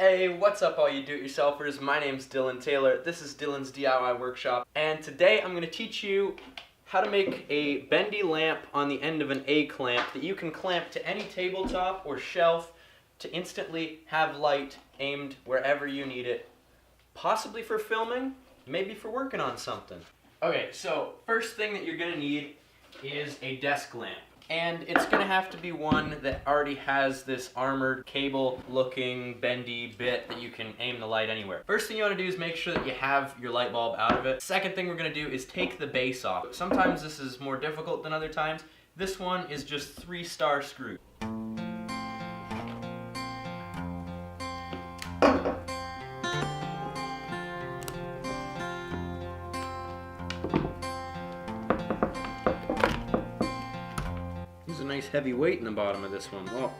Hey, what's up all you do-it-yourselfers? My name's Dylan Taylor. This is Dylan's DIY Workshop, and today I'm going to teach you how to make a bendy lamp on the end of an A-clamp that you can clamp to any tabletop or shelf to instantly have light aimed wherever you need it, possibly for filming, maybe for working on something. Okay, so first thing that you're going to need is a desk lamp. And it's going to have to be one that already has this armored cable looking bendy bit that you can aim the light anywhere. First thing you want to do is make sure that you have your light bulb out of it. Second thing we're going to do is take the base off. Sometimes this is more difficult than other times. This one is just 3-star screws. There's a nice heavy weight in the bottom of this one. Well,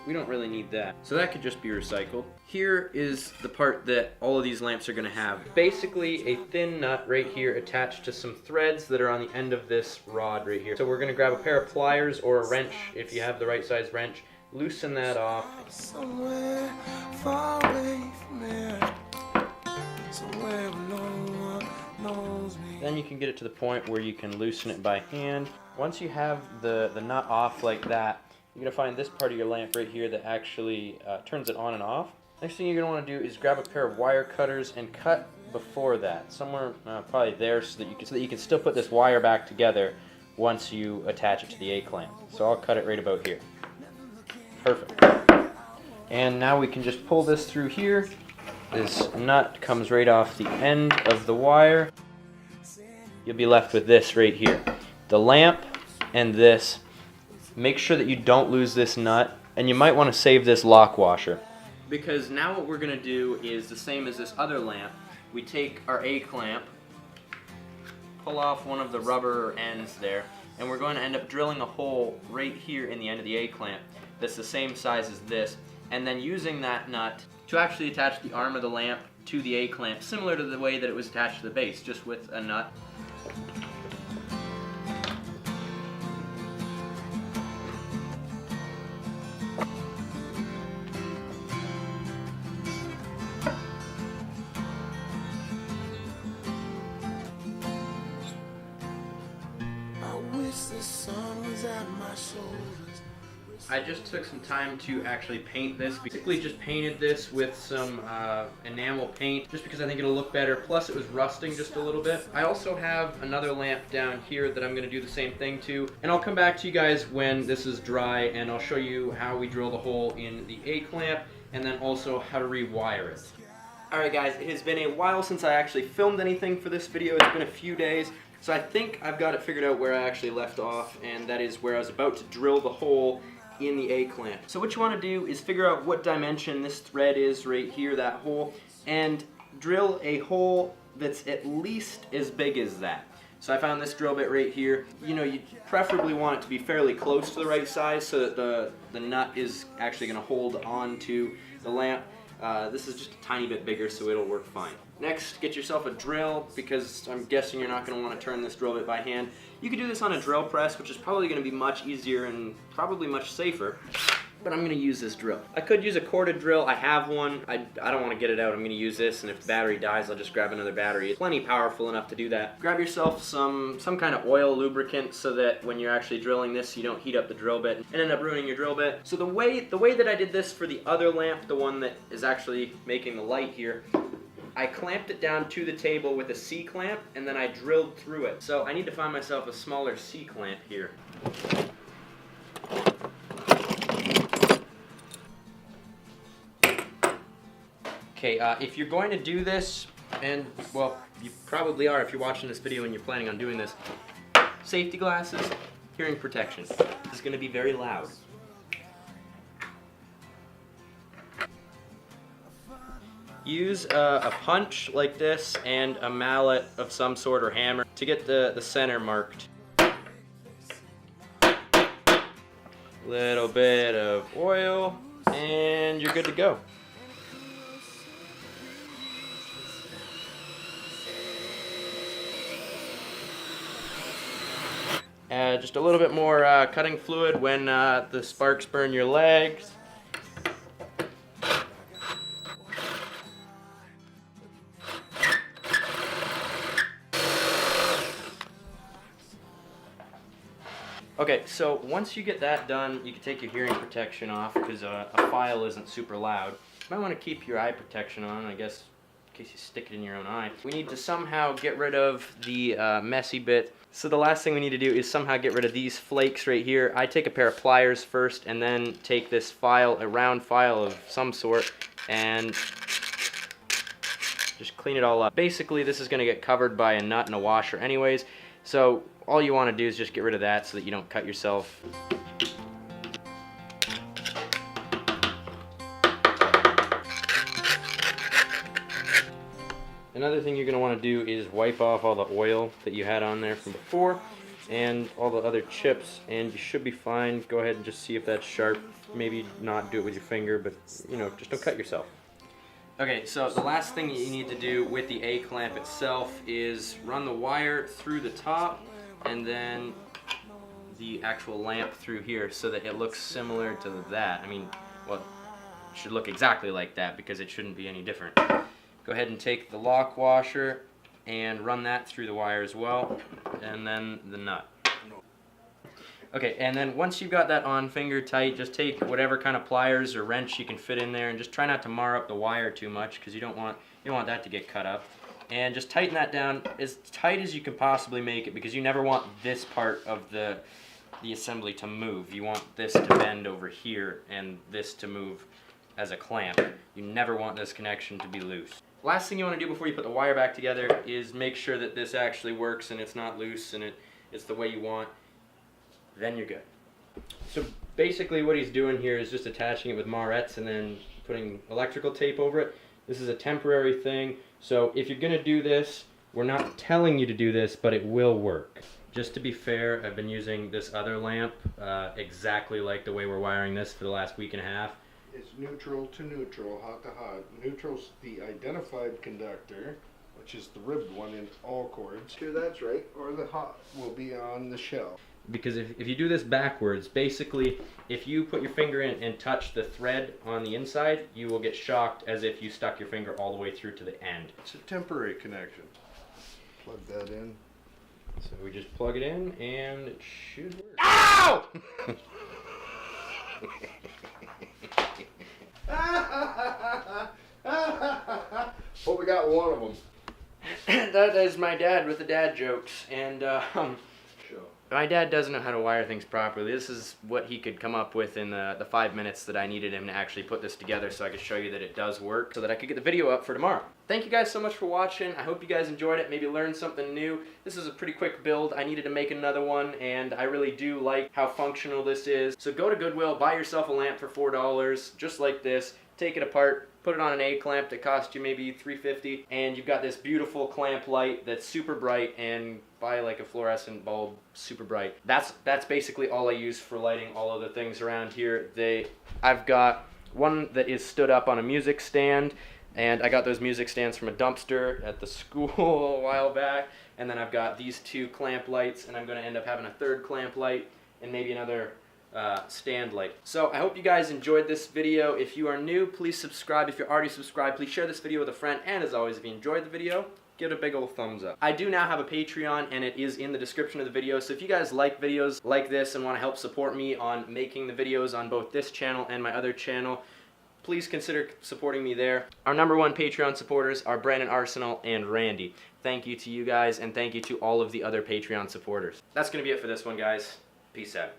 we don't really need that. So that could just be recycled. Here is the part that all of these lamps are going to have. Basically a thin nut right here attached to some threads that are on the end of this rod right here. So we're going to grab a pair of pliers or a wrench if you have the right size wrench. Loosen that off. Somewhere far away from here. Somewhere no one knows me. Then you can get it to the point where you can loosen it by hand. Once you have the nut off like that, you're going to find this part of your lamp right here that actually turns it on and off. Next thing you're going to want to do is grab a pair of wire cutters and cut before that, somewhere probably there, so that you can still put this wire back together once you attach it to the A-clamp. So I'll cut it right about here. Perfect. And now we can just pull this through here. This nut comes right off the end of the wire. You'll be left with this right here. The lamp and this. Make sure that you don't lose this nut, and you might want to save this lock washer. Because now what we're going to do is the same as this other lamp. We take our A-clamp, pull off one of the rubber ends there, and we're going to end up drilling a hole right here in the end of the A-clamp that's the same size as this, and then using that nut to actually attach the arm of the lamp to the A-clamp, similar to the way that it was attached to the base, just with a nut. The sun was at my shoulders. I just took some time to actually paint this. Basically just painted this with some enamel paint just because I think it'll look better. Plus it was rusting just a little bit. I also have another lamp down here that I'm going to do the same thing to. And I'll come back to you guys when this is dry and I'll show you how we drill the hole in the A-clamp and then also how to rewire it. Alright guys, it has been a while since I actually filmed anything for this video. It's been a few days. So I think I've got it figured out where I actually left off, and that is where I was about to drill the hole in the A-clamp. So what you want to do is figure out what dimension this thread is right here, that hole, and drill a hole that's at least as big as that. So I found this drill bit right here. You know, you preferably want it to be fairly close to the right size so that the nut is actually going to hold on to the lamp. This is just a tiny bit bigger, so it'll work fine. Next, get yourself a drill, because I'm guessing you're not going to want to turn this drill bit by hand. You can do this on a drill press, which is probably going to be much easier and probably much safer, but I'm going to use this drill. I could use a corded drill. I have one. I don't want to get it out. I'm going to use this, and if the battery dies, I'll just grab another battery. It's plenty powerful enough to do that. Grab yourself some kind of oil lubricant so that when you're actually drilling this, you don't heat up the drill bit and end up ruining your drill bit. So the way that I did this for the other lamp, the one that is actually making the light here, I clamped it down to the table with a C-clamp, and then I drilled through it. So I need to find myself a smaller C-clamp here. Okay, if you're going to do this, and well, you probably are if you're watching this video and you're planning on doing this, safety glasses, hearing protection. This is going to be very loud. Use a punch like this and a mallet of some sort or hammer to get the center marked. Little bit of oil and you're good to go. Just a little bit more cutting fluid when the sparks burn your legs. Okay, so once you get that done, you can take your hearing protection off because a file isn't super loud. You might want to keep your eye protection on, I guess, in case you stick it in your own eye. We need to somehow get rid of the messy bit. So the last thing we need to do is somehow get rid of these flakes right here. I take a pair of pliers first and then take this file, a round file of some sort, and just clean it all up. Basically, this is going to get covered by a nut and a washer anyways, so all you want to do is just get rid of that so that you don't cut yourself. Another thing you're going to want to do is wipe off all the oil that you had on there from before and all the other chips, and you should be fine. Go ahead and just see if that's sharp. Maybe not do it with your finger, but you know, just don't cut yourself. Okay, so the last thing that you need to do with the A-clamp itself is run the wire through the top and then the actual lamp through here so that it looks similar to that. I mean, well, it should look exactly like that because it shouldn't be any different. Go ahead and take the lock washer and run that through the wire as well, and then the nut. Okay, and then once you've got that on finger tight, just take whatever kind of pliers or wrench you can fit in there and just try not to mar up the wire too much because you don't want that to get cut up. And just tighten that down as tight as you can possibly make it because you never want this part of the assembly to move. You want this to bend over here and this to move as a clamp. You never want this connection to be loose. Last thing you want to do before you put the wire back together is make sure that this actually works and it's not loose and it's the way you want. Then you're good. So basically what he's doing here is just attaching it with moretz and then putting electrical tape over it. This is a temporary thing, so if you're going to do this, we're not telling you to do this, but it will work. Just to be fair, I've been using this other lamp exactly like the way we're wiring this for the last week and a half. It's neutral to neutral, hot to hot. Neutral's the identified conductor, which is the ribbed one in all cords. Here, that's right. Or the hot will be on the shell. Because if you do this backwards, basically, if you put your finger in and touch the thread on the inside, you will get shocked as if you stuck your finger all the way through to the end. It's a temporary connection. Plug that in. So we just plug it in and it should work. Ow! Well, we got one of them. That is my dad with the dad jokes, and my dad doesn't know how to wire things properly. This is what he could come up with in the 5 minutes that I needed him to actually put this together so I could show you that it does work so that I could get the video up for tomorrow. Thank you guys so much for watching. I hope you guys enjoyed it, maybe learned something new. This is a pretty quick build. I needed to make another one, and I really do like how functional this is. So go to Goodwill, buy yourself a lamp for $4, just like this. Take it apart, put it on an A-clamp that cost you maybe $3.50, and you've got this beautiful clamp light that's super bright, and buy like a fluorescent bulb, super bright. That's basically all I use for lighting all of the things around here. I've got one that is stood up on a music stand, and I got those music stands from a dumpster at the school a while back, and then I've got these two clamp lights, and I'm going to end up having a third clamp light and maybe another stand light. So I hope you guys enjoyed this video. If you are new, please subscribe. If you're already subscribed, please share this video with a friend, and as always, if you enjoyed the video, give it a big old thumbs up. I do now have a Patreon, and it is in the description of the video, so if you guys like videos like this and want to help support me on making the videos on both this channel and my other channel, please consider supporting me there. Our #1 Patreon supporters are Brandon Arsenal and Randy. Thank you to you guys, and thank you to all of the other Patreon supporters. That's going to be it for this one, guys. Peace out.